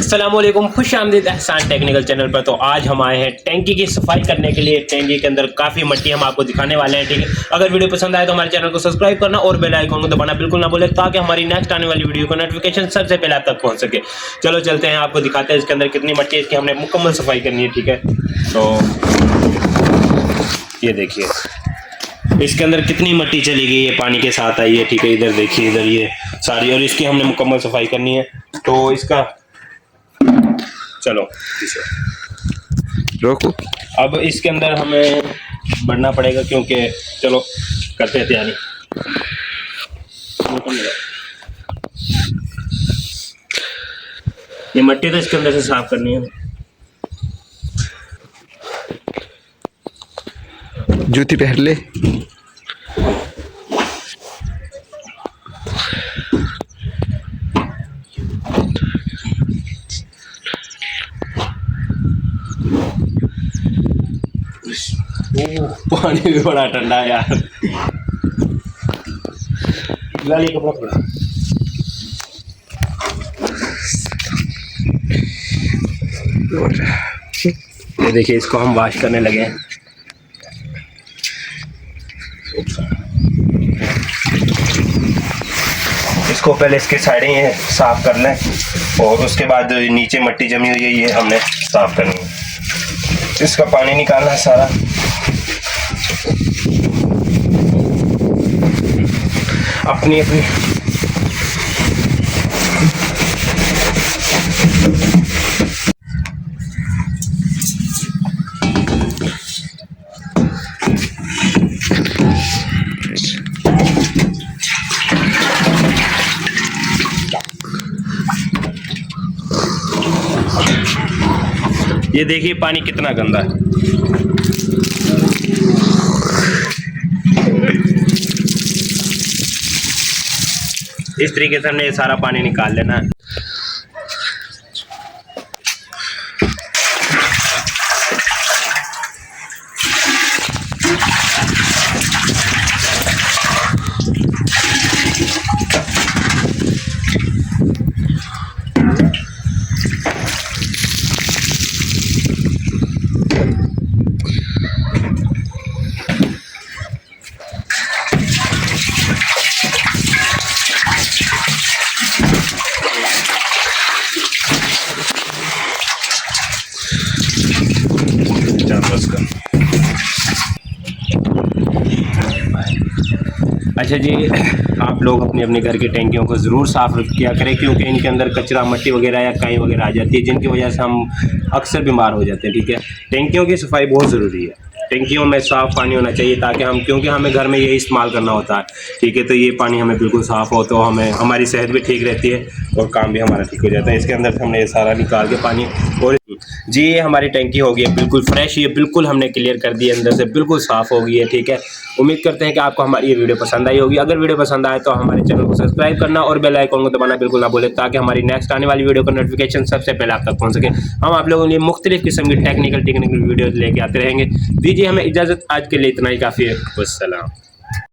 अस्सलामुअलैकुम, खुश आमदीद एहसान टेक्निकल चैनल पर। तो आज हम आए हैं टैंकी की सफाई करने के लिए। टैंकी के अंदर काफ़ी मट्टी हम आपको दिखाने वाले हैं, ठीक है। अगर वीडियो पसंद आए तो हमारे चैनल को सब्सक्राइब करना और बेल आइकन को दबाना बिल्कुल ना भूलें, ताकि हमारी नेक्स्ट आने वाली वीडियो का नोटिफिकेशन सबसे पहले आप तक पहुँच सके। चलो चलते हैं, आपको दिखाते हैं इसके अंदर कितनी मट्टी है। इसकी हमने मुकम्मल सफाई करनी है, ठीक है। तो ये देखिए इसके अंदर कितनी मट्टी चली गई है, पानी के साथ आई है, ठीक है। इधर देखिए, इधर ये सारी, और इसकी हमने मुकम्मल सफाई करनी है। तो इसका चलो रोको। अब इसके अंदर हमें बढ़ना पड़ेगा, क्योंकि चलो करते हैं तैयारी। ये मट्टी तो इसके अंदर से साफ करनी है। जूती पहन ले। पानी भी बड़ा ठंडा है यार। लाली कपड़ा पड़ा। ये देखिए, इसको हम वॉश करने लगे हैं। इसको पहले इसके साइडें ये साफ कर लें, और उसके बाद नीचे मट्टी जमी हुई है ये हमने साफ करनी है। इसका पानी निकालना है सारा। अपनी अपनी ये देखिए पानी कितना गंदा है। इस तरीके से हमने ये सारा पानी निकाल लेना है। अच्छा जी, आप लोग अपने अपने घर की टैंकियों को ज़रूर साफ़ किया करें, क्योंकि इनके अंदर कचरा, मट्टी वगैरह या काई वगैरह आ जाती है, जिनकी वजह से हम अक्सर बीमार हो जाते हैं, ठीक है। टैंकियों की सफाई बहुत ज़रूरी है। टैंकियों में साफ़ पानी होना चाहिए, ताकि हम, क्योंकि हमें घर में यही इस्तेमाल करना होता है, ठीक है। तो ये पानी हमें बिल्कुल साफ़ हो तो हमें, हमारी सेहत भी ठीक रहती है और काम भी हमारा ठीक हो जाता है। इसके अंदर से हमने ये सारा निकाल के पानी, और जी ये हमारी टैंकी हो गई है बिल्कुल फ्रेश। ये बिल्कुल हमने क्लियर कर दी है, अंदर से बिल्कुल साफ़ हो गई है, ठीक है। उम्मीद करते हैं कि आपको हमारी ये वीडियो पसंद आई होगी। अगर वीडियो पसंद आए तो हमारे चैनल को सब्सक्राइब करना और बेल आइकन को दबाना बिल्कुल ना भूलें, ताकि हमारी नेक्स्ट आने वाली वीडियो का नोटिफिकेशन सबसे पहले आप तक पहुंच सके। हम आप लोगों के लिए मुख्तलिफ किस्म की टेक्निकल वीडियो लेके आते रहेंगे। दीजिए हमें इजाज़त, आज के लिए इतना ही काफ़ी है। वस्सलाम।